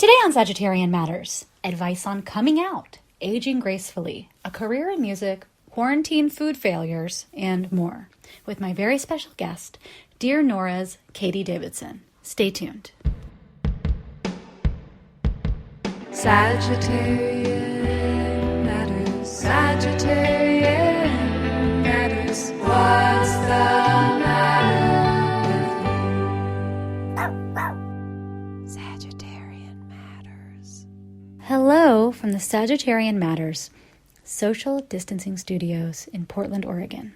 Today on Sagittarian Matters, advice on coming out, aging gracefully, a career in music, quarantine food failures, and more, with my very special guest, Dear Nora's KATY Davidson. Stay tuned. Sagittarian Matters, Sagittarian Matters, what's the matter with you? Sagittarian Matters. Hello from the Sagittarian Matters social distancing studios in Portland, Oregon.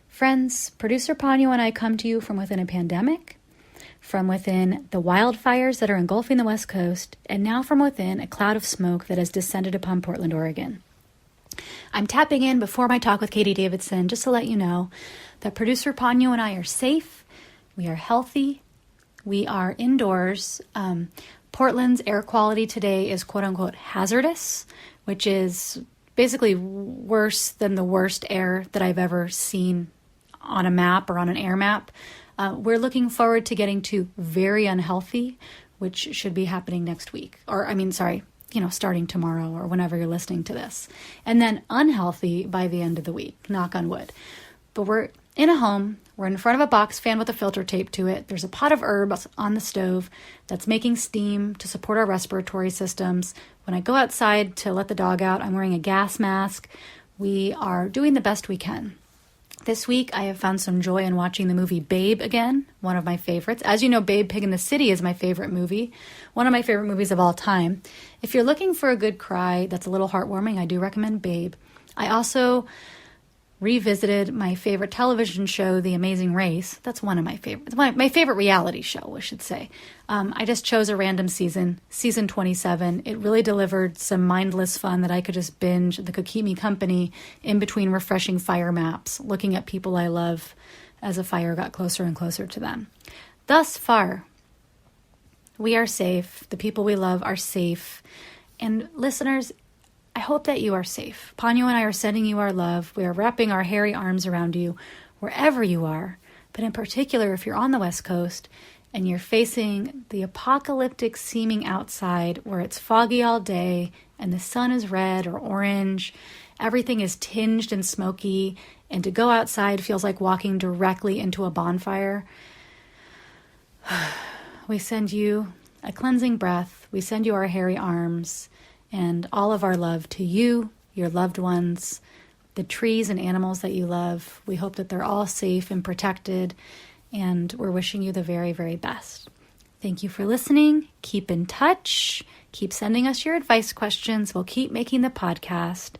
Friends, producer Ponyo and I come to you from within a pandemic, from within the wildfires that are engulfing the West Coast, and now from within a cloud of smoke that has descended upon Portland, Oregon. I'm tapping in before my talk with KATY Davidson just to let you know that producer Ponyo and I are safe, we are healthy, we are indoors. Portland's air quality today is quote-unquote hazardous, which is basically worse than the worst air that I've ever seen on a map or on an air map. We're looking forward to getting to very unhealthy, which should be happening next week. Starting tomorrow or whenever you're listening to this. And then unhealthy by the end of the week, knock on wood. But we're in a home, we're in front of a box fan with a filter taped to it. There's a pot of herbs on the stove that's making steam to support our respiratory systems. When I go outside to let the dog out, I'm wearing a gas mask. We are doing the best we can. This week, I have found some joy in watching the movie Babe again, one of my favorites. As you know, Babe, Pig in the City is my favorite movie, one of my favorite movies of all time. If you're looking for a good cry that's a little heartwarming, I do recommend Babe. I also revisited my favorite television show, The Amazing Race. That's one of my favorites. My favorite reality show, I should say. I just chose a random season 27. It really delivered some mindless fun that I could just binge, that could keep me company in between refreshing fire maps, looking at people I love as a fire got closer and closer to them. Thus far, we are safe. The people we love are safe. And listeners, I hope that you are safe. Ponyo and I are sending you our love. We are wrapping our hairy arms around you wherever you are. But in particular, if you're on the West Coast and you're facing the apocalyptic seeming outside where it's foggy all day and the sun is red or orange, everything is tinged and smoky, and to go outside feels like walking directly into a bonfire, we send you a cleansing breath. We send you our hairy arms and all of our love to you, your loved ones, the trees and animals that you love. We hope that they're all safe and protected, and we're wishing you the very, very best. Thank you for listening. Keep in touch. Keep sending us your advice questions. We'll keep making the podcast,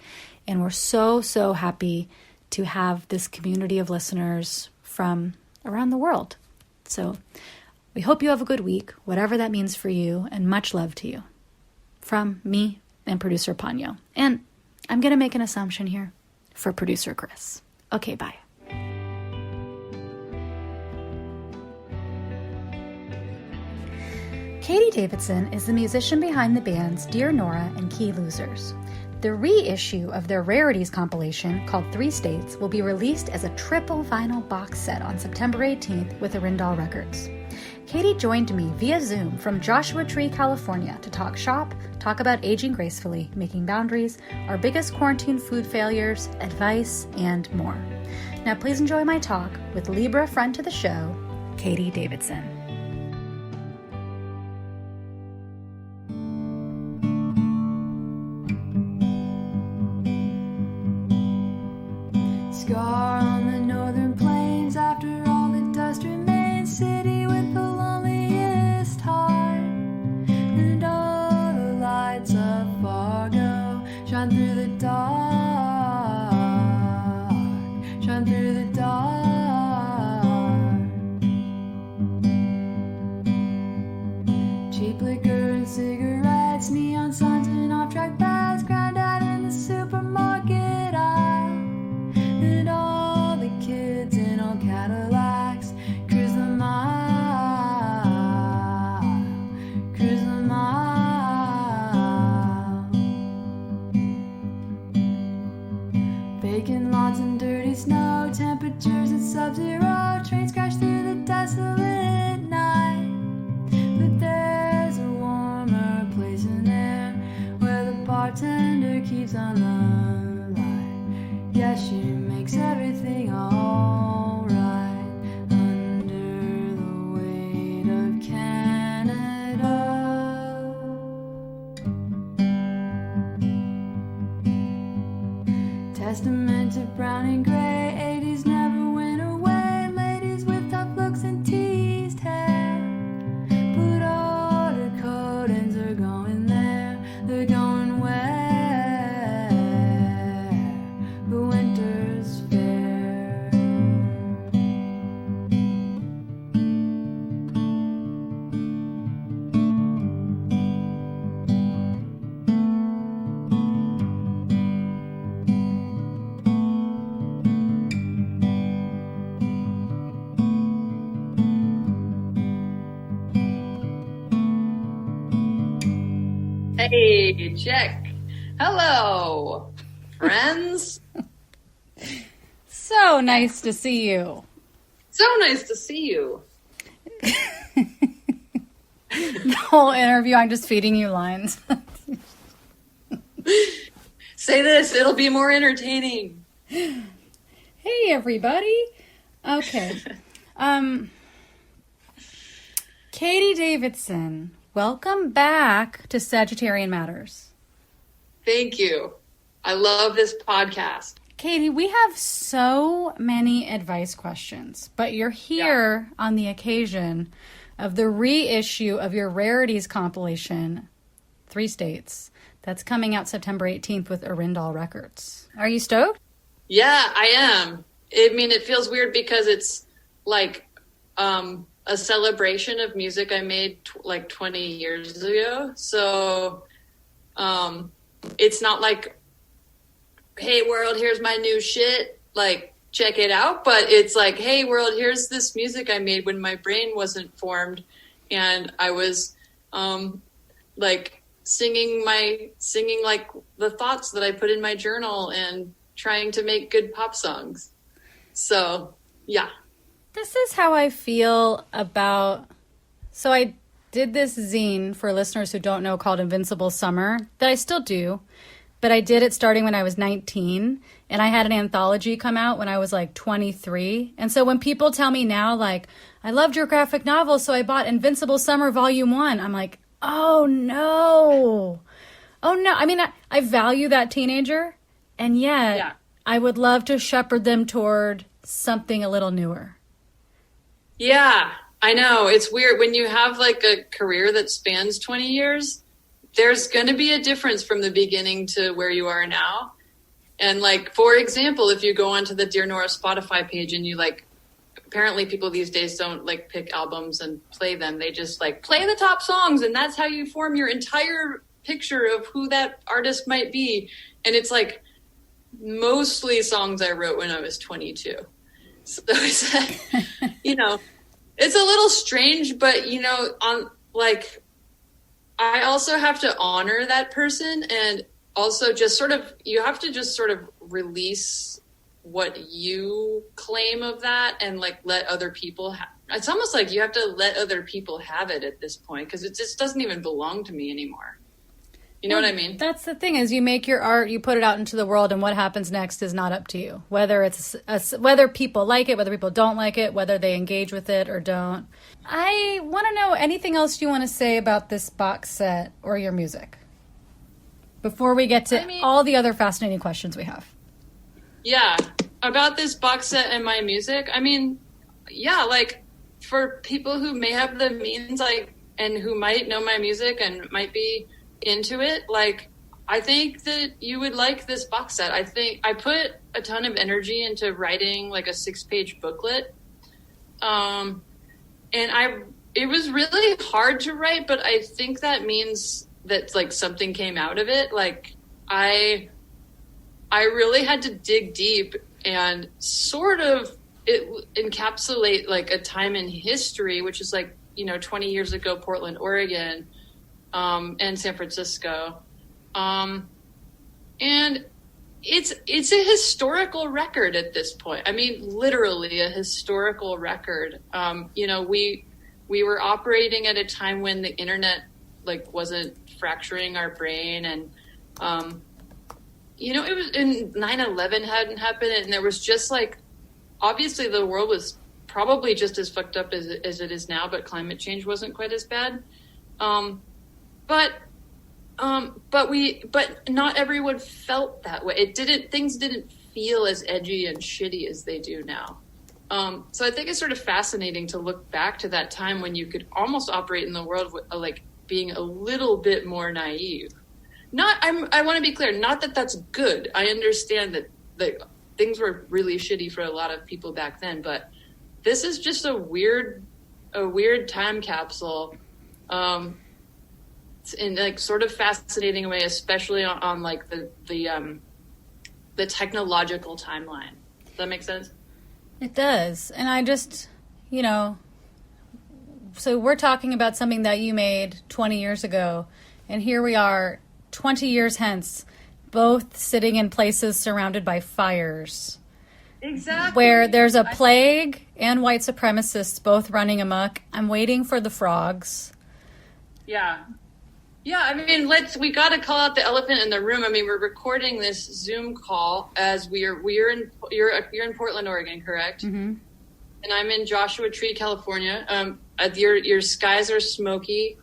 and we're so, so happy to have this community of listeners from around the world. So we hope you have a good week, whatever that means for you, and much love to you. From me and producer Ponyo. And I'm going to make an assumption here for producer Chris. Okay, bye. KATY Davidson is the musician behind the bands Dear Nora and Key Losers. The reissue of their rarities compilation, called 3 States, will be released as a triple vinyl box set on September 18th with Orindal Records. KATY joined me via Zoom from Joshua Tree, California to talk shop, talk about aging gracefully, making boundaries, our biggest quarantine food failures, advice, and more. Now please enjoy my talk with Libra friend to the show, KATY Davidson. Scar on the northern plains after all the dust remains. City with the loneliest heart, and all the lights of Fargo shine through the dark, shine through the dark. Cheap liquor and cigarettes, neon signs and off-track bags, granddad in the supermarket aisle. And all the kids in old Cadillacs cruise the mile, cruise the mile. Vacant lots and dirty snow, temperatures at sub-zero, trains crash through the desolate night. But there's a warmer place keeps on the line. Yeah, she makes everything alright under the weight of Canada. Testament to brown and gray, 80s never went away. Ladies with tough looks and teased hair. Put order coatings are going there. They're going where? The winter's fair. Hey, check. Hello, friends. So nice to see you. So nice to see you. The whole interview, I'm just feeding you lines. Say this, it'll be more entertaining. Hey, everybody. Okay. Katy Davidson, welcome back to Sagittarian Matters. Thank you. I love this podcast. Katy, we have so many advice questions, but you're here on the occasion of the reissue of your Rarities compilation, 3 States, that's coming out September 18th with Orindal Records. Are you stoked? Yeah, I am. I mean, it feels weird because it's like a celebration of music I made like 20 years ago. So it's not like, hey world, here's my new shit, like check it out, but it's like, hey world, here's this music I made when my brain wasn't formed and I was like singing like the thoughts that I put in my journal and trying to make good pop songs. So yeah, this is how I feel about, so I did this zine for listeners who don't know called Invincible Summer that I still do. But I did it starting when I was 19, and I had an anthology come out when I was like 23. And so when people tell me now, like, I loved your graphic novel, so I bought Invincible Summer Volume 1, I'm like, oh no. Oh no. I mean, I value that teenager, and yet I would love to shepherd them toward something a little newer. Yeah, I know. It's weird when you have like a career that spans 20 years. There's going to be a difference from the beginning to where you are now. And like, for example, if you go onto the Dear Nora Spotify page and you like, apparently people these days don't like pick albums and play them. They just like play the top songs. And that's how you form your entire picture of who that artist might be. And it's like mostly songs I wrote when I was 22. So it's, you know, it's a little strange, but you know, on like, I also have to honor that person and also just sort of, you have to just sort of release what you claim of that and like let other people it's almost like you have to let other people have it at this point because it just doesn't even belong to me anymore. You know what I mean? That's the thing is you make your art, you put it out into the world, and what happens next is not up to you. Whether it's whether people like it, whether people don't like it, whether they engage with it or don't. I want to know anything else you want to say about this box set or your music before we get to all the other fascinating questions we have. Yeah, about this box set and my music. I mean, yeah, like for people who may have the means, like, and who might know my music and might be into it, like I think that you would like this box set. I think I put a ton of energy into writing like a 6-page booklet, and it was really hard to write, but I think that means that like something came out of it. Like I really had to dig deep and sort of encapsulate like a time in history, which is like, you know, 20 years ago, Portland, Oregon, and San Francisco. And it's a historical record at this point. I mean, literally a historical record. You know, we were operating at a time when the internet like wasn't fracturing our brain, and it was in 9/11 hadn't happened, and there was just like, obviously the world was probably just as fucked up as it is now, but climate change wasn't quite as bad. But not everyone felt that way. Things didn't feel as edgy and shitty as they do now. So I think it's sort of fascinating to look back to that time when you could almost operate in the world with, like, being a little bit more naive. I want to be clear, not that that's good. I understand that things were really shitty for a lot of people back then, but this is just a weird time capsule, in like sort of fascinating way, especially on like the technological timeline. Does that make sense? It does. And I just, so we're talking about something that you made 20 years ago, and here we are 20 years hence, both sitting in places surrounded by fires. Exactly. Where there's a plague and white supremacists both running amok. I'm waiting for the frogs. Yeah. Yeah, I mean, we got to call out the elephant in the room. I mean, we're recording this Zoom call as you're in Portland, Oregon, correct? Mm-hmm. And I'm in Joshua Tree, California. Your skies are smoky.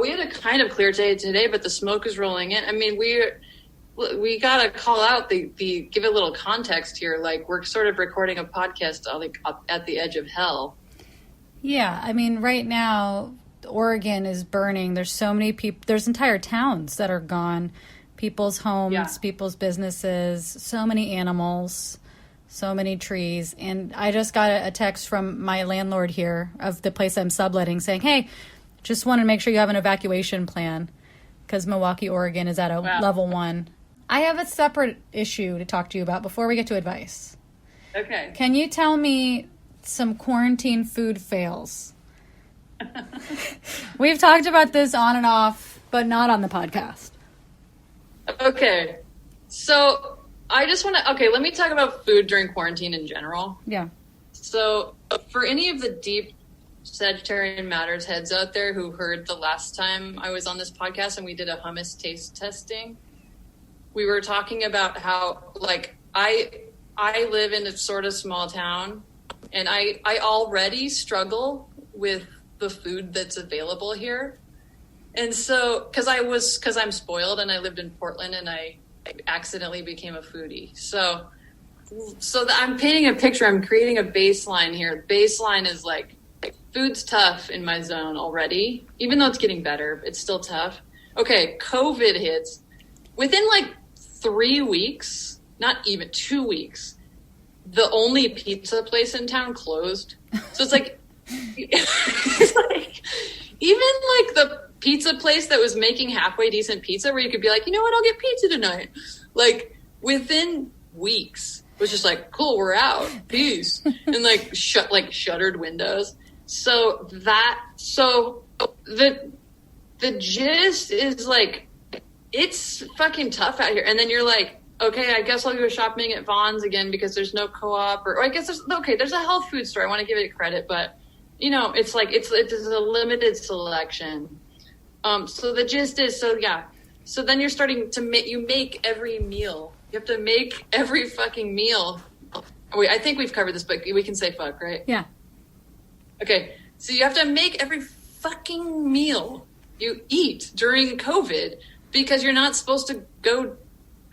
We had a kind of clear day today, but the smoke is rolling in. I mean, we got to call out give a little context here. Like, we're sort of recording a podcast at the edge of hell. Yeah, I mean, right now, Oregon is burning. There's so many people. There's entire towns that are gone. People's homes, people's businesses, so many animals, so many trees. And I just got a text from my landlord here of the place I'm subletting saying, hey, just want to make sure you have an evacuation plan because Milwaukee, Oregon is at a level 1. I have a separate issue to talk to you about before we get to advice. Okay. Can you tell me some quarantine food fails? We've talked about this on and off, but not on the podcast. Okay. So I just want to, let me talk about food during quarantine in general. Yeah. So for any of the deep Sagittarian Matters heads out there who heard the last time I was on this podcast and we did a hummus taste testing, we were talking about how, like, I live in a sort of small town, and I already struggle with the food that's available here. And so, because I'm spoiled and I lived in Portland and I accidentally became a foodie. So I'm painting a picture. I'm creating a baseline here. Baseline is like, food's tough in my zone already, even though it's getting better, it's still tough. Okay, COVID hits. Within like 3 weeks, not even 2 weeks, the only pizza place in town closed. So it's like, it's like, even like the pizza place that was making halfway decent pizza where you could be like, you know what, I'll get pizza tonight. Like, within weeks, it was just like, cool, we're out, peace. And like shuttered windows. So the gist is like, it's fucking tough out here. And then you're like, okay, I guess I'll go shopping at Vaughn's again because there's no co-op, or I guess there's a health food store. I want to give it credit, but it's like, it's a limited selection. So the gist is, so then you're starting to make every meal. You have to make every fucking meal. Wait, I think we've covered this, but we can say fuck, right? Yeah. Okay. So you have to make every fucking meal you eat during COVID because you're not supposed to go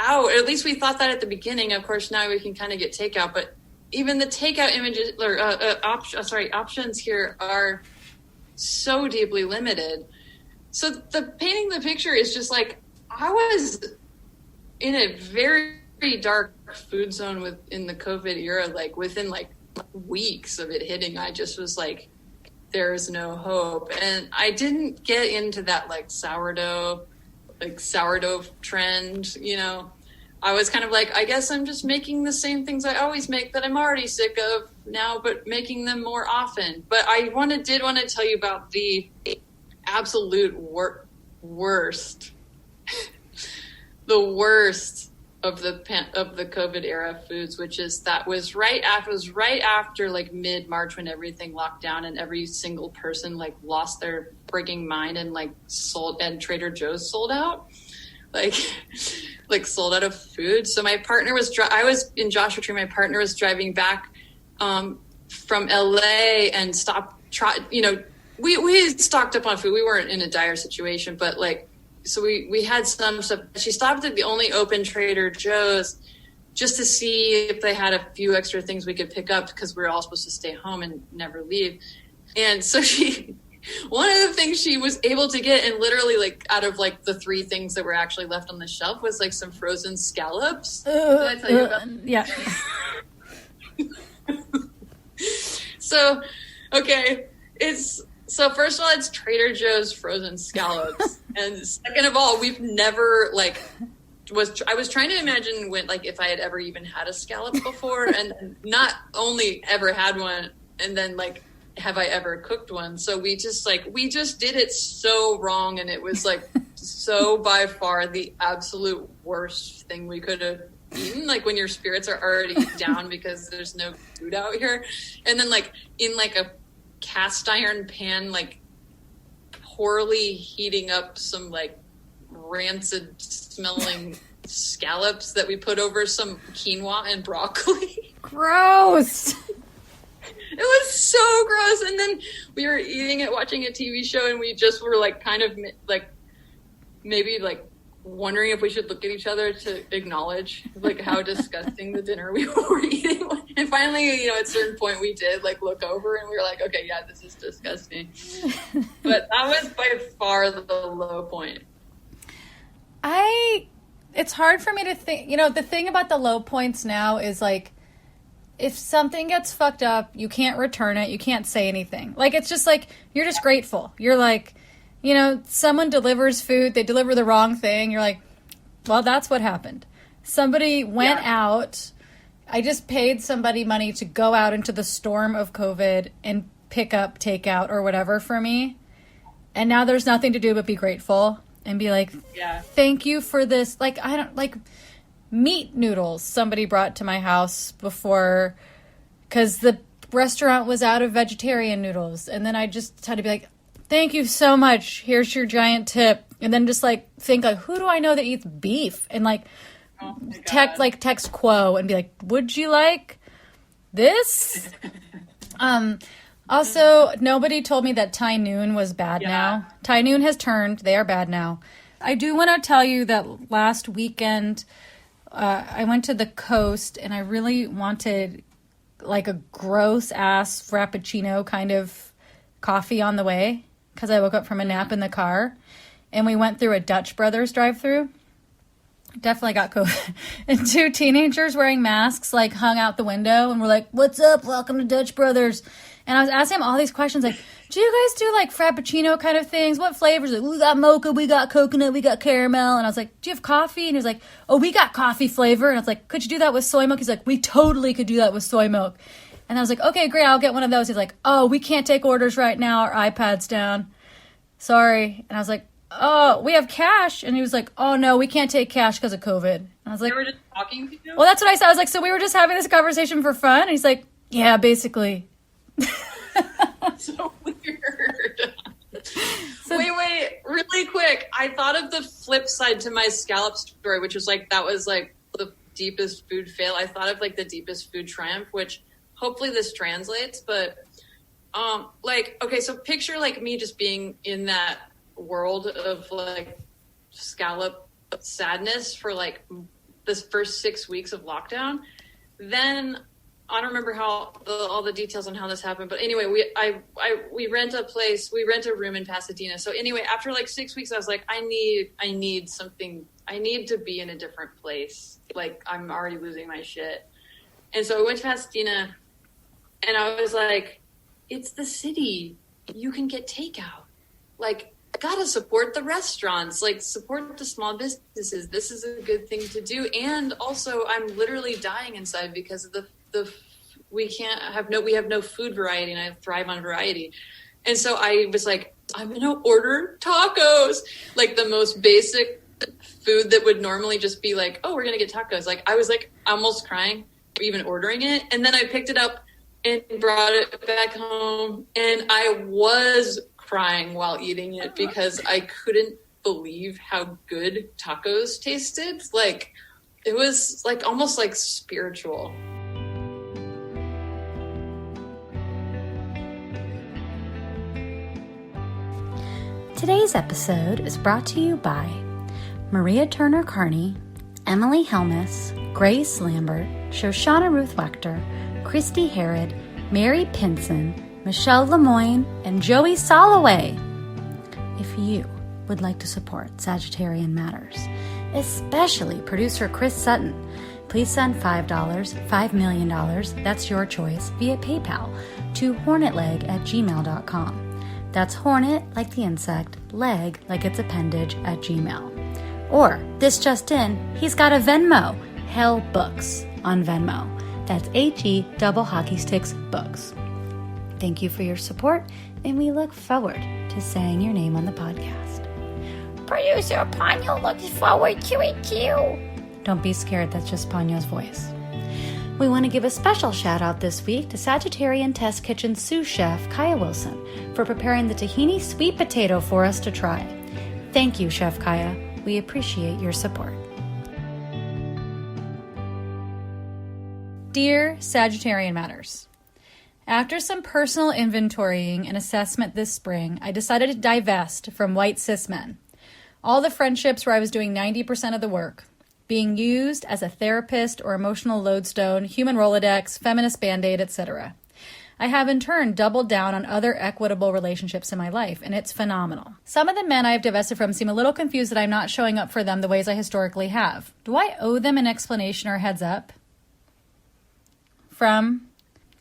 out. Or at least we thought that at the beginning. Of course, now we can kind of get takeout, but even the takeout images or options here are so deeply limited. So painting the picture is just like, I was in a very, very dark food zone in the COVID era, like within like weeks of it hitting. I just was like, there's no hope. And I didn't get into that like sourdough trend, I was kind of like, I guess I'm just making the same things I always make that I'm already sick of now, but making them more often. But I did want to tell you about the absolute worst, the worst of the COVID era foods, which is was right after like mid-March when everything locked down and every single person like lost their freaking mind and like sold, and Trader Joe's sold out. like like sold out of food. So my partner was I was in Joshua Tree. My partner was driving back from LA and we stocked up on food. We weren't in a dire situation, but like, so we had some stuff. She stopped at the only open Trader Joe's just to see if they had a few extra things we could pick up, because we were all supposed to stay home and never leave. And so one of the things she was able to get, and literally like out of like the 3 things that were actually left on the shelf, was like some frozen scallops. Did I tell you about that? Yeah. So, okay. So first of all, it's Trader Joe's frozen scallops. And second of all, we've never I was trying to imagine if I had ever even had a scallop before, and not only ever had one, and then like, have I ever cooked one? So we just did it so wrong. And it was like, so by far the absolute worst thing we could have eaten, like when your spirits are already down because there's no food out here. And then like in like a cast iron pan, like poorly heating up some like rancid smelling scallops that we put over some quinoa and broccoli. Gross. It was so gross. And then we were eating it, watching a TV show, and we just were like kind of like maybe like wondering if we should look at each other to acknowledge like how disgusting the dinner we were eating. And finally, at a certain point we did like look over and we were like, okay, yeah, this is disgusting. But that was by far the low point. It's hard for me to think, the thing about the low points now is like, if something gets fucked up, you can't return it. You can't say anything. Like, it's just like, you're just grateful. You're like, someone delivers food, they deliver the wrong thing. You're like, well, that's what happened. Somebody went out. I just paid somebody money to go out into the storm of COVID and pick up takeout or whatever for me. And now there's nothing to do but be grateful and be like, thank you for this. Like, I don't like meat noodles somebody brought to my house before because the restaurant was out of vegetarian noodles. And then I just had to be like, thank you so much. Here's your giant tip. And then just like think like, who do I know that eats beef? And like text Quo and be like, would you like this? Also, nobody told me that Thai Noon was bad now. Thai Noon has turned. They are bad now. I do want to tell you that last weekend, I went to the coast and I really wanted like a gross ass Frappuccino kind of coffee on the way because I woke up from a nap in the car and we went through a Dutch Brothers drive-thru. Definitely got COVID. And 2 teenagers wearing masks like hung out the window and were like, what's up? Welcome to Dutch Brothers. And I was asking him all these questions like, do you guys do like Frappuccino kind of things? What flavors? Like, we got mocha, we got coconut, we got caramel. And I was like, do you have coffee? And he was like, oh, we got coffee flavor. And I was like, could you do that with soy milk? He's like, we totally could do that with soy milk. And I was like, okay, great, I'll get one of those. He's like, oh, we can't take orders right now. Our iPad's down. Sorry. And I was like, oh, we have cash. And he was like, oh, no, we can't take cash because of COVID. And I was like, they were just talking to you? Well, that's what I said. I was like, so we were just having this conversation for fun? And he's like, yeah, basically. So weird. Wait, really quick. I thought of the flip side to my scallop story, which was like, that was like the deepest food fail. I thought of like the deepest food triumph, which hopefully this translates, but like, okay, so picture like me just being in that world of like scallop sadness for like this first 6 weeks of lockdown. Then I don't remember all the details on how this happened, but anyway, we rent a room in Pasadena. So anyway, after like 6 weeks, I was like, I need something. I need to be in a different place. Like, I'm already losing my shit. And so I went to Pasadena and I was like, it's the city. You can get takeout. Like, gotta support the restaurants, like support the small businesses. This is a good thing to do. And also I'm literally dying inside because of we have no food variety, and I thrive on variety. And so I was like, I'm going to order tacos, like the most basic food that would normally just be like, oh, we're going to get tacos. Like, I was like almost crying for even ordering it. And then I picked it up and brought it back home, and I was crying while eating it because I couldn't believe how good tacos tasted. Like, it was like almost like spiritual. Today's episode is brought to you by Maria Turner Carney, Emily Helmus, Grace Lambert, Shoshana Ruth Wechter, Christy Herod, Mary Pinson, Michelle Lemoyne, and Joey Soloway. If you would like to support Sagittarian Matters, especially producer Chris Sutton, please send $5, $5 million, that's your choice, via PayPal to hornetleg@gmail.com. That's hornet like the insect, leg like its appendage at Gmail. Or, this just in, he's got a Venmo, Hell Books on Venmo. That's HE double hockey sticks books. Thank you for your support, and we look forward to saying your name on the podcast. Producer Ponyo looks forward to it too. Don't be scared, that's just Ponyo's voice. We want to give a special shout out this week to Sagittarian Test Kitchen sous chef Kaya Wilson for preparing the tahini sweet potato for us to try. Thank you, Chef Kaya. We appreciate your support. Dear Sagittarian Matters, after some personal inventorying and assessment this spring, I decided to divest from white cis men. All the friendships where I was doing 90% of the work, being used as a therapist or emotional lodestone, human Rolodex, feminist Band-Aid, etc. I have in turn doubled down on other equitable relationships in my life, and it's phenomenal. Some of the men I have divested from seem a little confused that I'm not showing up for them the ways I historically have. Do I owe them an explanation or heads up? From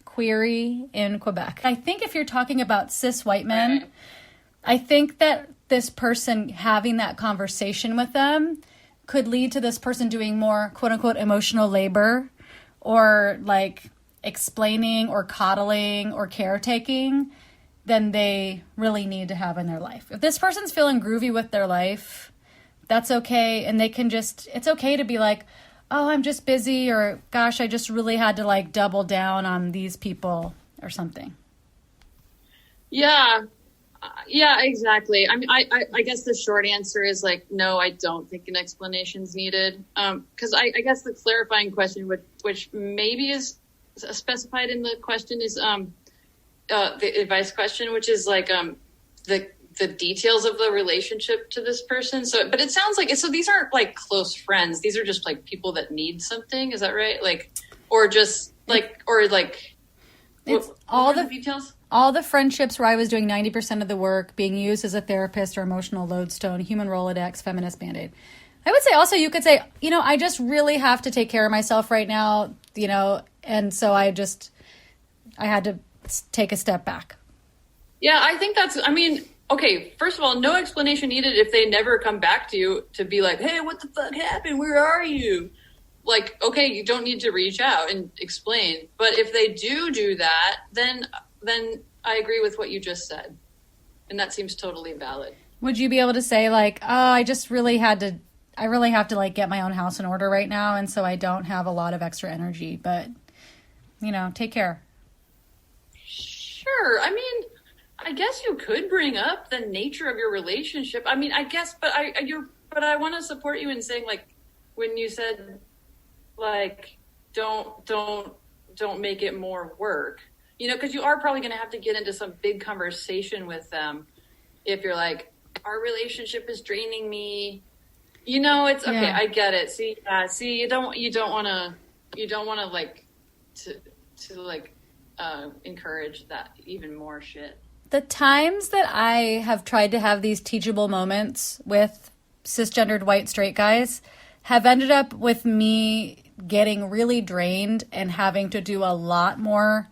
Query in Quebec. I think if you're talking about cis white men, I think that this person having that conversation with them could lead to this person doing more quote unquote emotional labor or like explaining or coddling or caretaking than they really need to have in their life. If this person's feeling groovy with their life, that's okay. And they can just, it's okay to be like, oh, I'm just busy, or gosh, I just really had to like double down on these people or something. Yeah. Yeah, exactly. I mean, I guess the short answer is like, no, I don't think an explanation is needed. Because I guess the clarifying question, which maybe is specified in the question, is the advice question, which is like the details of the relationship to this person. So, but it sounds like, so these aren't like close friends. These are just like people that need something. Is that right? Like, or just like, or like, it's all the details. All the friendships where I was doing 90% of the work, being used as a therapist or emotional lodestone, human Rolodex, feminist Band-Aid. I would say also, you could say, you know, I just really have to take care of myself right now, you know, and so I had to take a step back. Yeah, I think that's, I mean, okay, first of all, no explanation needed if they never come back to you to be like, hey, what the fuck happened? Where are you? Like, okay, you don't need to reach out and explain. But if they do that, then I agree with what you just said. And that seems totally valid. Would you be able to say like, oh, I really have to like get my own house in order right now. And so I don't have a lot of extra energy, but you know, take care. Sure. I mean, I guess you could bring up the nature of your relationship. I mean, I guess, but I want to support you in saying like, when you said like, don't make it more work. You know, because you are probably going to have to get into some big conversation with them if you're like, our relationship is draining me. You know, it's okay. Yeah. I get it. See, you don't want to like to encourage that even more shit. The times that I have tried to have these teachable moments with cisgendered white straight guys have ended up with me getting really drained and having to do a lot more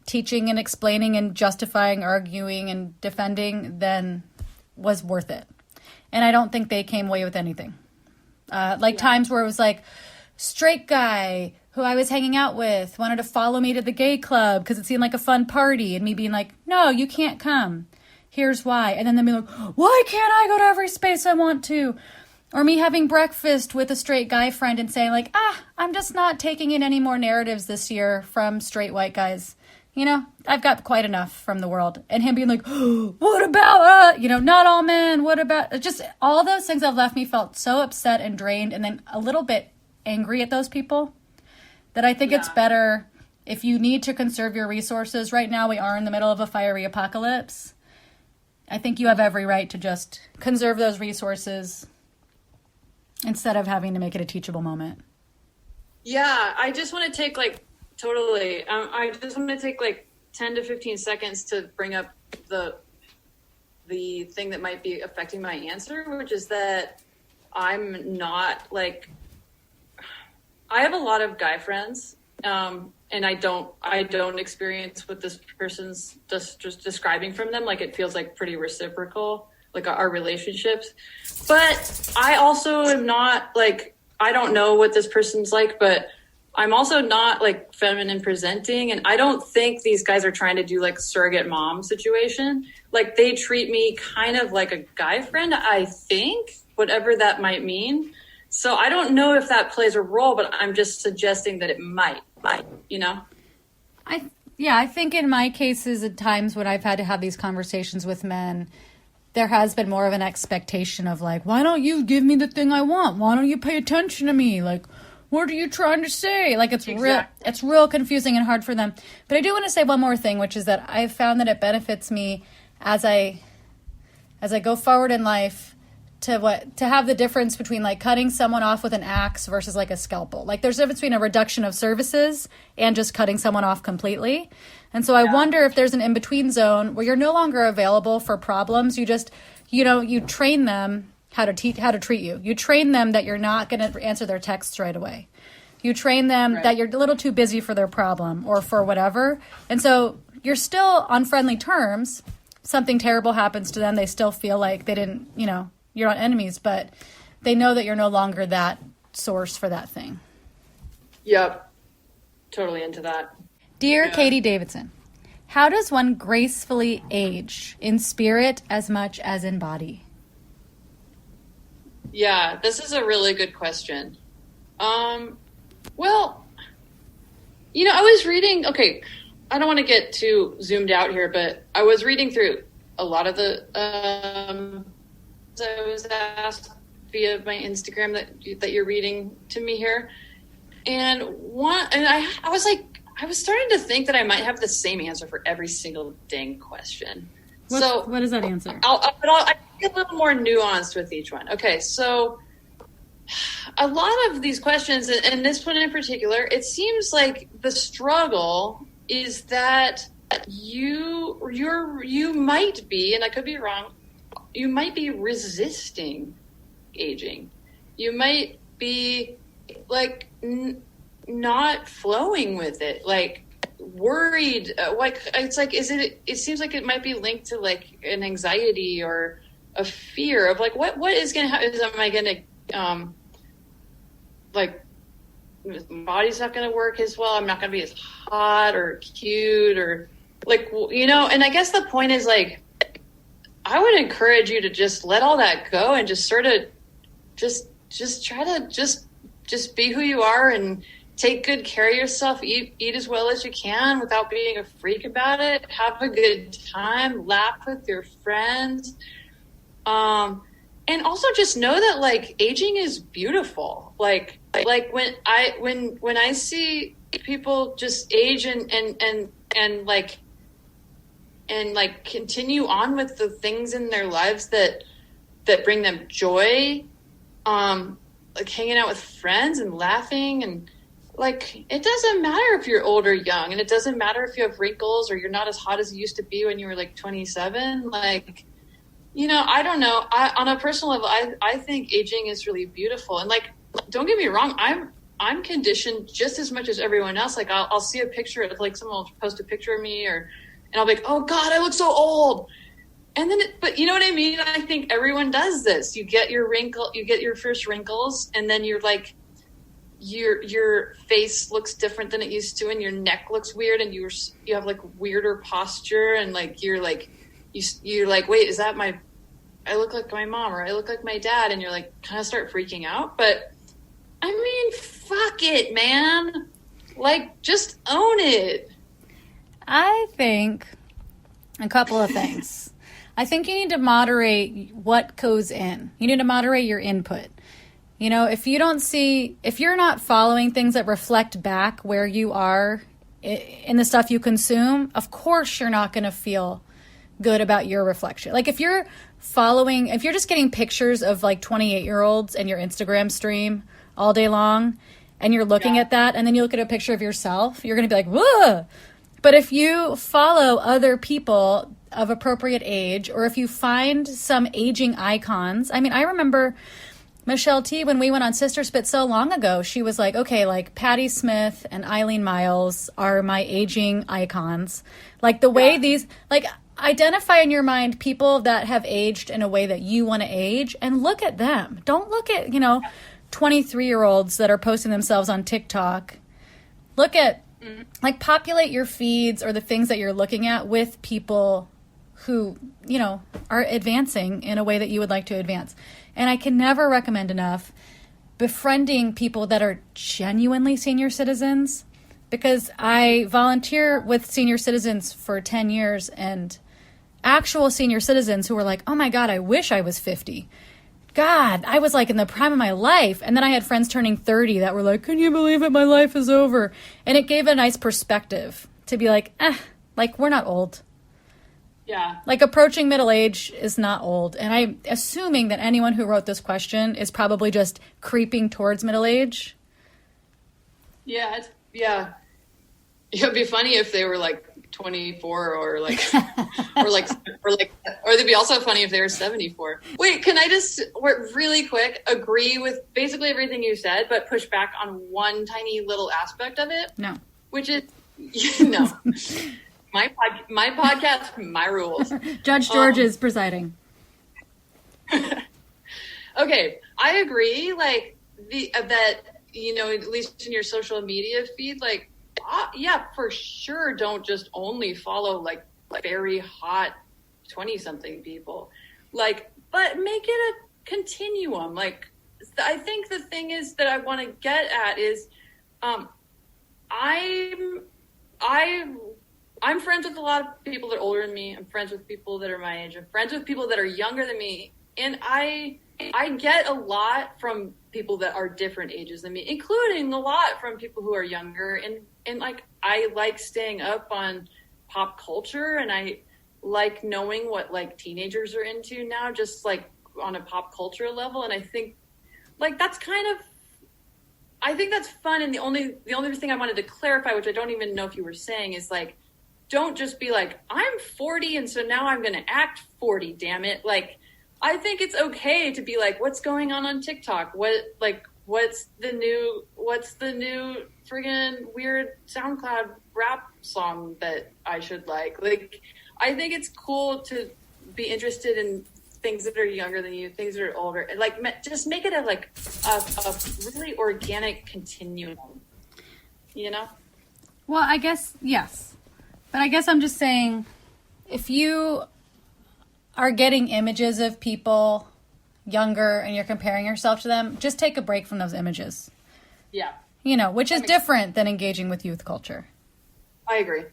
teaching and explaining and justifying, arguing and defending than was worth it. And I don't think they came away with anything. Times where it was like, straight guy who I was hanging out with wanted to follow me to the gay club because it seemed like a fun party, and me being like, no, you can't come. Here's why. And then them being like, why can't I go to every space I want to? Or me having breakfast with a straight guy friend and saying like, I'm just not taking in any more narratives this year from straight white guys. you know, I've got quite enough from the world. And him being like, oh, what about, you know, not all men, what about, just all those things have left me felt so upset and drained and then a little bit angry at those people that I think it's better if you need to conserve your resources. Right now we are in the middle of a fiery apocalypse. I think you have every right to just conserve those resources instead of having to make it a teachable moment. Yeah, I just want to take totally. I just want to take 10 to 15 seconds to bring up the thing that might be affecting my answer, which is that I'm not I have a lot of guy friends, and I don't experience what this person's just describing from them. It feels pretty reciprocal, our relationships. But I also am not I don't know what this person's like, but I'm also not feminine presenting. And I don't think these guys are trying to do surrogate mom situation. They treat me kind of like a guy friend, I think, whatever that might mean. So I don't know if that plays a role, but I'm just suggesting that it might, you know? I think in my cases, at times when I've had to have these conversations with men, there has been more of an expectation of why don't you give me the thing I want? Why don't you pay attention to me? What are you trying to say? It's real confusing and hard for them. But I do want to say one more thing, which is that I've found that it benefits me as I go forward in life to have the difference between cutting someone off with an axe versus a scalpel. There's a difference between a reduction of services and just cutting someone off completely. And so I wonder if there's an in-between zone where you're no longer available for problems. You just, you train them how to treat you. You train them that you're not going to answer their texts right away. You train them that you're a little too busy for their problem or for whatever. And so you're still on friendly terms. Something terrible happens to them. They still feel like they didn't, you're not enemies, but they know that you're no longer that source for that thing. Yep. Totally into that. Dear KATY Davidson, how does one gracefully age in spirit as much as in body? Yeah, this is a really good question. Well, I was reading, I don't want to get too zoomed out here, but I was reading through a lot of the, I was asked via my Instagram that you're reading to me here. And I was starting to think that I might have the same answer for every single dang question. What is that answer? I'll get a little more nuanced with each one. Okay, so a lot of these questions, and this one in particular, it seems like the struggle is that you might be, and I could be wrong, you might be resisting aging. You might be not flowing with it, worried. It seems like it might be linked to an anxiety or a fear of what is going to happen? Am I going to my body's not going to work as well? I'm not going to be as hot or cute or and I guess the point is I would encourage you to just let all that go and just sort of just try to just be who you are and take good care of yourself, eat as well as you can without being a freak about it. Have a good time, laugh with your friends. And also just know that aging is beautiful. When I see people just age and continue on with the things in their lives that bring them joy, hanging out with friends and laughing, and it doesn't matter if you're old or young, and it doesn't matter if you have wrinkles or you're not as hot as you used to be when you were 27. I don't know. On a personal level, I think aging is really beautiful, and don't get me wrong, I'm conditioned just as much as everyone else. I'll see a picture of someone will post a picture of me, and I'll be like, oh God, I look so old. And then, but you know what I mean? I think everyone does this. You get your first wrinkles, and then you're your face looks different than it used to, and your neck looks weird, and you have weirder posture, and you're wait, is that I look like my mom, or I look like my dad, and you're kind of start freaking out. But I mean, fuck it, man. Just own it. I think a couple of things. I think you need to moderate what goes in. You need to moderate your input. You know, if you're not following things that reflect back where you are in the stuff you consume, of course you're not going to feel good about your reflection. Like if you're just getting pictures of like 28-year-olds in your Instagram stream all day long and you're looking at that and then you look at a picture of yourself, you're going to be like, whoa. But if you follow other people of appropriate age, or if you find some aging icons, I mean, I remember Michelle T, when we went on Sister Spit so long ago, she was like, okay, like Patti Smith and Eileen Miles are my aging icons. Like the way these, like identify in your mind people that have aged in a way that you want to age and look at them. Don't look at, 23-year-olds that are posting themselves on TikTok. Look at, like populate your feeds or the things that you're looking at with people who, are advancing in a way that you would like to advance. And I can never recommend enough befriending people that are genuinely senior citizens, because I volunteer with senior citizens for 10 years and actual senior citizens who were like, oh my God, I wish I was 50. God, I was like in the prime of my life. And then I had friends turning 30 that were like, can you believe it? My life is over. And it gave a nice perspective to be like, like we're not old. Yeah. Like approaching middle age is not old. And I'm assuming that anyone who wrote this question is probably just creeping towards middle age. Yeah. It would be funny if they were like 24 or they'd be also funny if they were 74. Wait, can I just really quick agree with basically everything you said, but push back on one tiny little aspect of it? No. Which is, no. My podcast, my rules. Judge George is presiding. Okay, I agree. Like that, at least in your social media feed, like, yeah, for sure. Don't just only follow like very hot 20-something people. Like, but make it a continuum. Like, I think the thing is that I want to get at is, I'm friends with a lot of people that are older than me. I'm friends with people that are my age. I'm friends with people that are younger than me. And I get a lot from people that are different ages than me, including a lot from people who are younger. And like, I like staying up on pop culture, and I like knowing what like teenagers are into now, just like on a pop culture level. And I think like that's I think that's fun. And the only thing I wanted to clarify, which I don't even know if you were saying, is like, don't just be like, I'm 40 and so now I'm going to act 40, damn it. Like, I think it's okay to be like, what's going on TikTok? What's the new friggin' weird SoundCloud rap song that I should like? Like, I think it's cool to be interested in things that are younger than you, things that are older. Like, just make it a really organic continuum, Well, I guess, yes. But I guess I'm just saying, if you are getting images of people younger and you're comparing yourself to them, just take a break from those images. Yeah. Which is different than engaging with youth culture. I agree.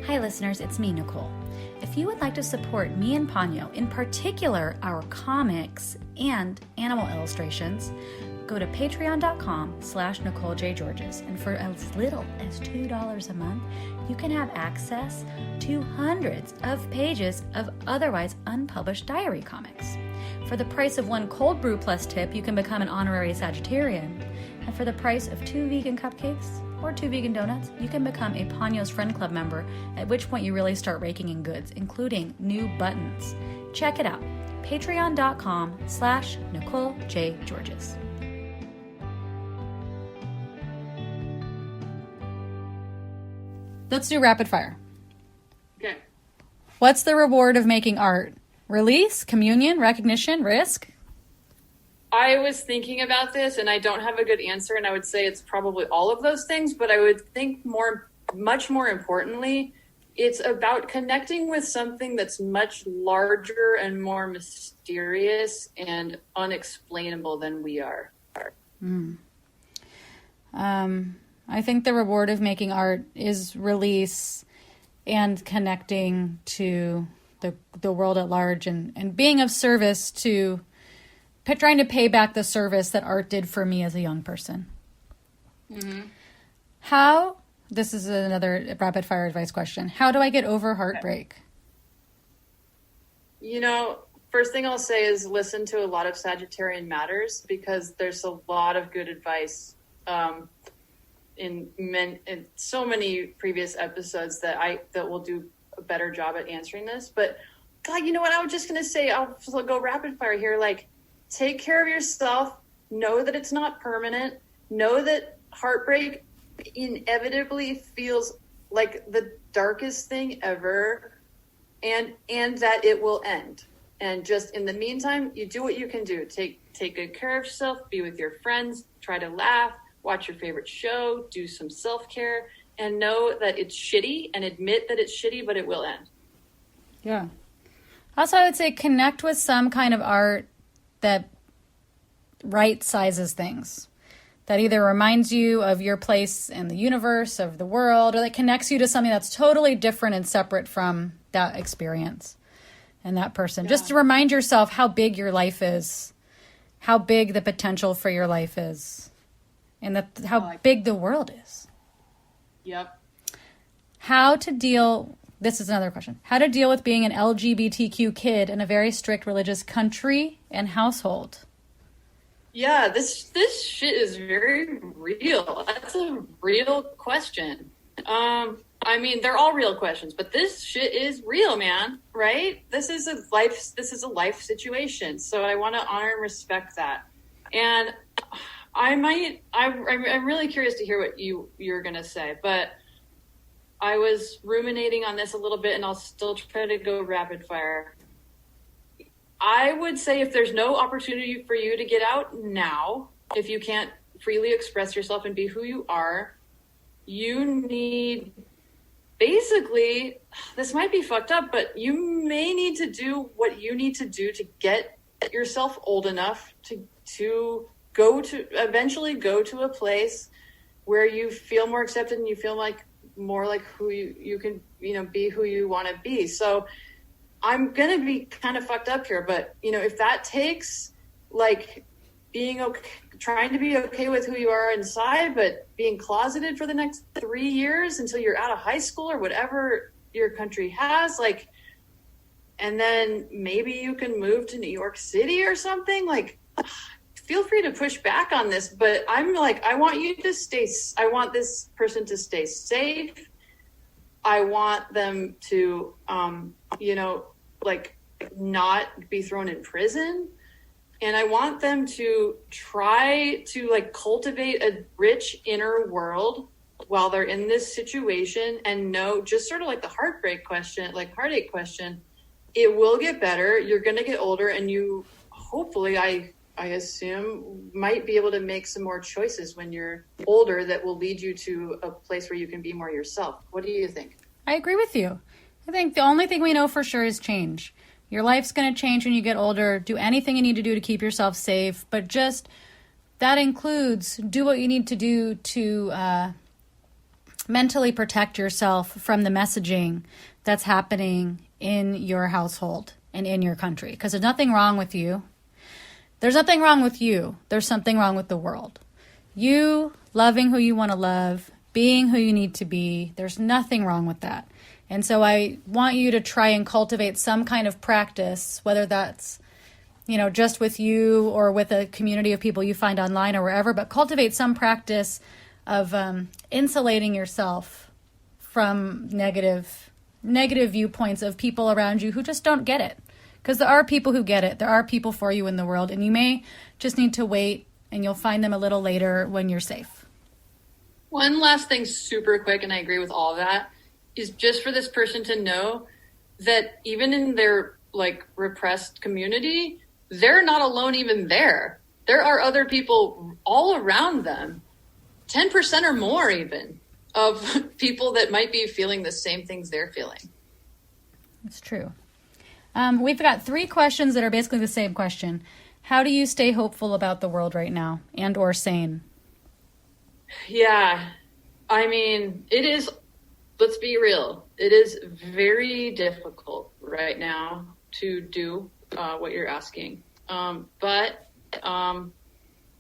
Hi, listeners. It's me, Nicole. If you would like to support me and Ponyo, in particular our comics and animal illustrations, go to patreon.com/NicoleJGeorges, and for as little as $2 a month, you can have access to hundreds of pages of otherwise unpublished diary comics. For the price of one cold brew plus tip, you can become an honorary Sagittarian. And for the price of 2 vegan cupcakes or 2 vegan donuts, you can become a Ponyo's Friend Club member, at which point you really start raking in goods, including new buttons. Check it out. Patreon.com/NicoleJGeorges. Let's do rapid fire. Okay. What's the reward of making art? Release, communion, recognition, risk? I was thinking about this and I don't have a good answer, and I would say it's probably all of those things, but I would think much more importantly, it's about connecting with something that's much larger and more mysterious and unexplainable than we are. I think the reward of making art is release and connecting to the world at large, and being of service to trying to pay back the service that art did for me as a young person. How, this is another rapid fire advice question. How do I get over heartbreak? First thing I'll say is listen to a lot of Sagittarian Matters, because there's a lot of good advice in so many previous episodes that will do a better job at answering this. But God, you know what? I was just going to say, I'll go rapid fire here. Like, take care of yourself. Know that it's not permanent. Know that heartbreak inevitably feels like the darkest thing ever, and that it will end. And just in the meantime, you do what you can do. Take good care of yourself, be with your friends, try to laugh, watch your favorite show, do some self-care, and know that it's shitty, and admit that it's shitty, but it will end. Yeah. Also, I would say connect with some kind of art that right sizes things, that either reminds you of your place in the universe, of the world, or that connects you to something that's totally different and separate from that experience and that person. Yeah. Just to remind yourself how big your life is, how big the potential for your life is, and how big the world is. Yep. This is another question. How to deal with being an LGBTQ kid in a very strict religious country and household? Yeah, this shit is very real. That's a real question. I mean, they're all real questions, but this shit is real, man, right? This is a life situation. So I want to honor and respect that. And I'm really curious to hear what you're going to say, but I was ruminating on this a little bit, and I'll still try to go rapid fire. I would say if there's no opportunity for you to get out now, if you can't freely express yourself and be who you are, you need, basically, this might be fucked up, but you may need to do what you need to do to get yourself old enough to eventually go to a place where you feel more accepted and you feel like more like who you can, be who you want to be. So I'm going to be kind of fucked up here, but if that takes like being okay, trying to be okay with who you are inside, but being closeted for the next 3 years until you're out of high school or whatever your country has, like, and then maybe you can move to New York City or something, like, feel free to push back on this, but I'm like, I want this person to stay safe. I want them to, not be thrown in prison. And I want them to try to cultivate a rich inner world while they're in this situation, and know, just sort of like the heartache question, it will get better. You're going to get older, and you hopefully, I assume, might be able to make some more choices when you're older that will lead you to a place where you can be more yourself. What do you think? I agree with you. I think the only thing we know for sure is change. Your life's going to change when you get older. Do anything you need to do to keep yourself safe, but just that includes do what you need to do to mentally protect yourself from the messaging that's happening in your household and in your country. Because there's nothing wrong with you. There's nothing wrong with you. There's something wrong with the world. You loving who you want to love, being who you need to be, there's nothing wrong with that. And so I want you to try and cultivate some kind of practice, whether that's, just with you or with a community of people you find online or wherever, but cultivate some practice of insulating yourself from negative viewpoints of people around you who just don't get it. Because there are people who get it. There are people for you in the world, and you may just need to wait, and you'll find them a little later when you're safe. One last thing super quick, and I agree with all of that, is just for this person to know that even in their repressed community, they're not alone even there. There are other people all around them, 10% or more even, of people that might be feeling the same things they're feeling. It's true. We've got 3 questions that are basically the same question. How do you stay hopeful about the world right now and or sane? Yeah. I mean, it is, let's be real. It is very difficult right now to do what you're asking. But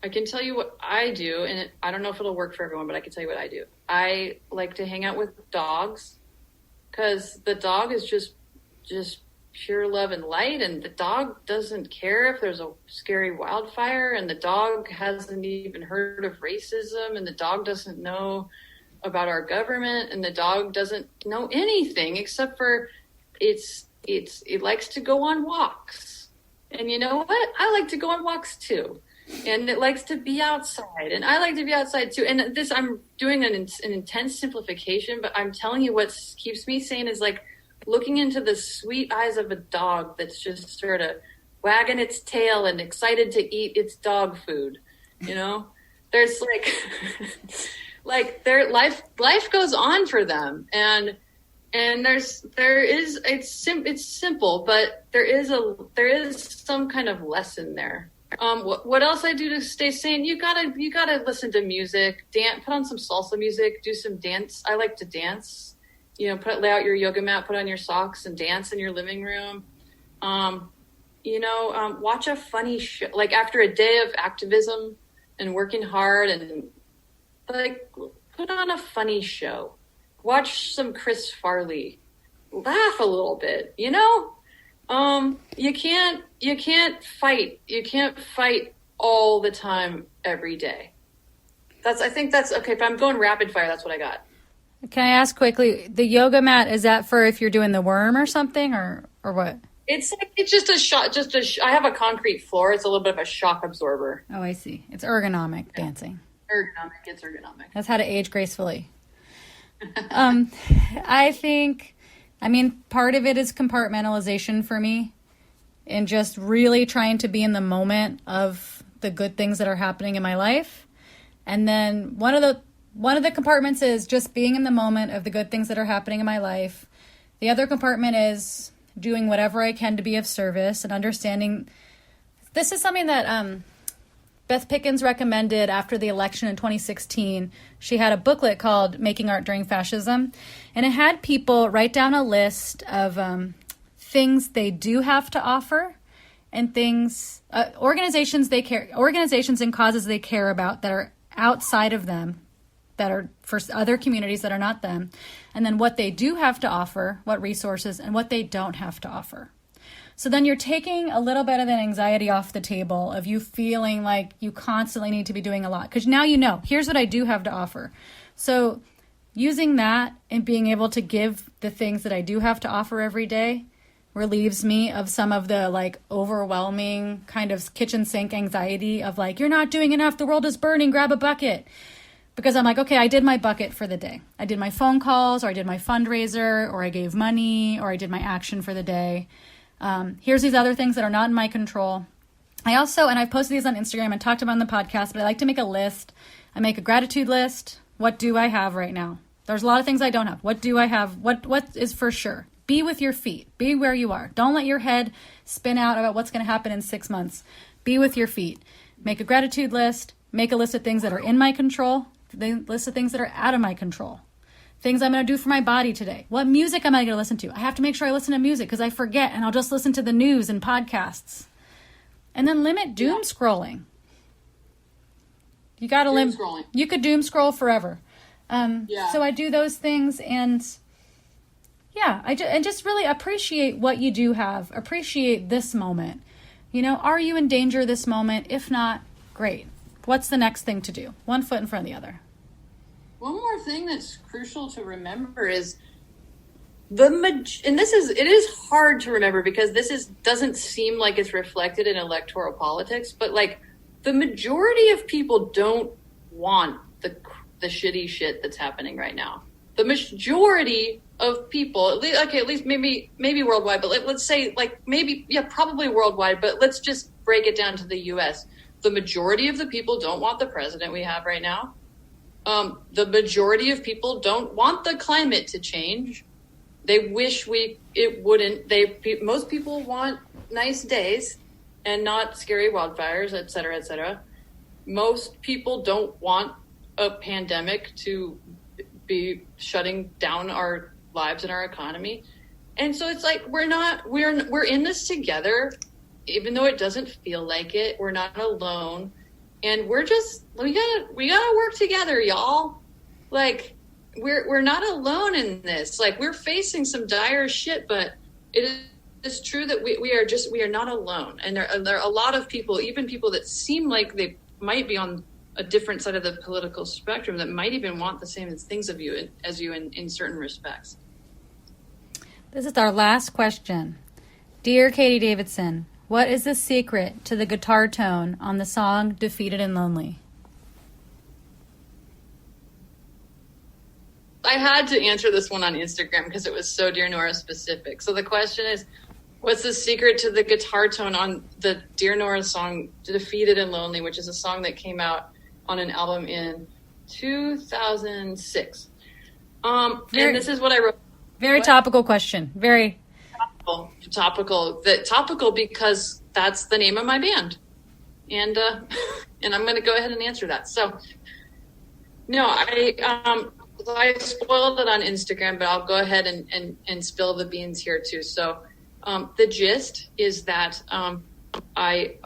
I can tell you what I do, and I don't know if it'll work for everyone, but I can tell you what I do. I like to hang out with dogs, because the dog is just pure love and light, and the dog doesn't care if there's a scary wildfire, and the dog hasn't even heard of racism, and the dog doesn't know about our government, and the dog doesn't know anything except for it likes to go on walks. And you know what? I like to go on walks too. And it likes to be outside, and I like to be outside too. And this, I'm doing an intense simplification, but I'm telling you what keeps me sane is like looking into the sweet eyes of a dog that's just sort of wagging its tail and excited to eat its dog food. You know, there's like their life goes on for them, and it's simple, but there is some kind of lesson there. What else I do to stay sane? You gotta listen to music, dance, put on some salsa music, do some dance. I like to dance, lay out your yoga mat, put on your socks and dance in your living room. Watch a funny show, like after a day of activism and working hard, and like put on a funny show, watch some Chris Farley, laugh a little bit, You can't fight all the time every day. I think that's okay. If I'm going rapid fire, that's what I got. Can I ask quickly, the yoga mat, is that for if you're doing the worm or something, or what? It's just a shock. I have a concrete floor. It's a little bit of a shock absorber. Oh, I see. It's ergonomic dancing. It's ergonomic. That's how to age gracefully. I think, part of it is compartmentalization for me, and just really trying to be in the moment of the good things that are happening in my life. And then one of the compartments is just being in the moment of the good things that are happening in my life. The other compartment is doing whatever I can to be of service and understanding. This is something that Beth Pickens recommended after the election in 2016. She had a booklet called Making Art During Fascism, and it had people write down a list of things they do have to offer and things, organizations and causes they care about that are outside of them, that are for other communities that are not them, and then what they do have to offer, what resources, and what they don't have to offer. So then you're taking a little bit of the anxiety off the table of you feeling like you constantly need to be doing a lot. Because now here's what I do have to offer. So using that and being able to give the things that I do have to offer every day relieves me of some of the overwhelming kind of kitchen sink anxiety of you're not doing enough, the world is burning, grab a bucket. Because I'm okay, I did my bucket for the day. I did my phone calls, or I did my fundraiser, or I gave money, or I did my action for the day. Here's these other things that are not in my control. I also, and I've posted these on Instagram and talked about on the podcast, but I like to make a list. I make a gratitude list. What do I have right now? There's a lot of things I don't have. What do I have? What is for sure? Be with your feet. Be where you are. Don't let your head spin out about what's going to happen in 6 months. Be with your feet. Make a gratitude list. Make a list of things that are in my control. The list of things that are out of my control. Things I'm going to do for my body today. What music am I going to listen to? I have to make sure I listen to music because I forget, and I'll just listen to the news and podcasts. And then limit doom scrolling. You got to limit. You could doom scroll forever. So I do those things, and I just really appreciate what you do have. Appreciate this moment. Are you in danger this moment? If not, great. What's the next thing to do? One foot in front of the other. One more thing that's crucial to remember is it is hard to remember because doesn't seem like it's reflected in electoral politics, but the majority of people don't want the shitty shit that's happening right now. The majority of people, at least maybe worldwide, but let's say probably worldwide, but let's just break it down to the US. The majority of the people don't want the president we have right now. The majority of people don't want the climate to change. They wish it wouldn't. Most people want nice days. and not scary wildfires, et cetera, et cetera. Most people don't want a pandemic to be shutting down our lives and our economy. And so it's like, we're in this together, even though it doesn't feel like it. We're not alone. And we gotta work together, y'all. Like, we're not alone in this. Like, we're facing some dire shit, but it is true that we are not alone. And there are a lot of people, even people that seem like they might be on a different side of the political spectrum, that might even want the same things of you as you in certain respects. This is our last question. Dear Katy Davidson, what is the secret to the guitar tone on the song Defeated and Lonely? I had to answer this one on Instagram because it was so Dear Nora specific. So the question is, what's the secret to the guitar tone on the Dear Nora song Defeated and Lonely, which is a song that came out on an album in 2006. And this is what I wrote. Very topical question. Very topical. Topical because that's the name of my band. And I'm going to go ahead and answer that. So, no, I spoiled it on Instagram, but I'll go ahead and spill the beans here too. So the gist is that I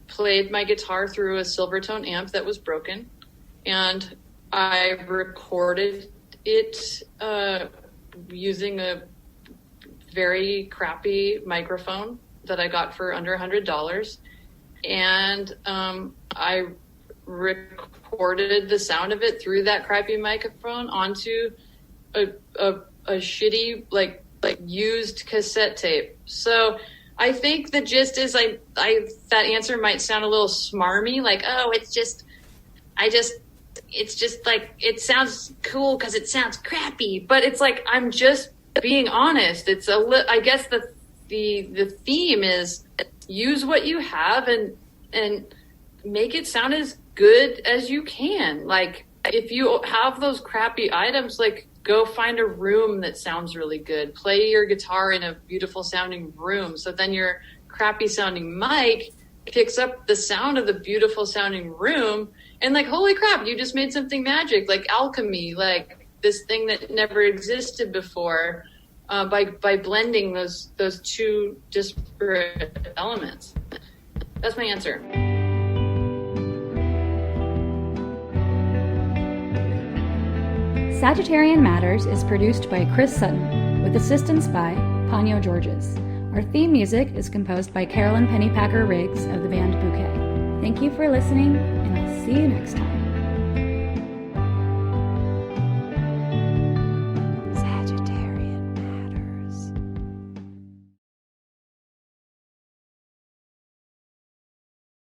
played my guitar through a Silvertone amp that was broken, and I recorded it using a very crappy microphone that I got for under $100. And I recorded the sound of it through that crappy microphone onto a shitty, like used cassette tape. So I think the gist is that answer might sound a little smarmy, like, oh, it's just like, it sounds cool because it sounds crappy, but it's like, I'm just being honest. It's I guess the theme is use what you have and make it sound as good as you can. Like, if you have those crappy items, like, go find a room that sounds really good. Play your guitar in a beautiful sounding room. So then your crappy sounding mic picks up the sound of the beautiful sounding room. And like, holy crap, you just made something magic, like alchemy, like this thing that never existed before, by blending those two disparate elements. That's my answer. Sagittarian Matters is produced by Chris Sutton, with assistance by Panyo Georges. Our theme music is composed by Carolyn Pennypacker Riggs of the band Bouquet. Thank you for listening, and I'll see you next time.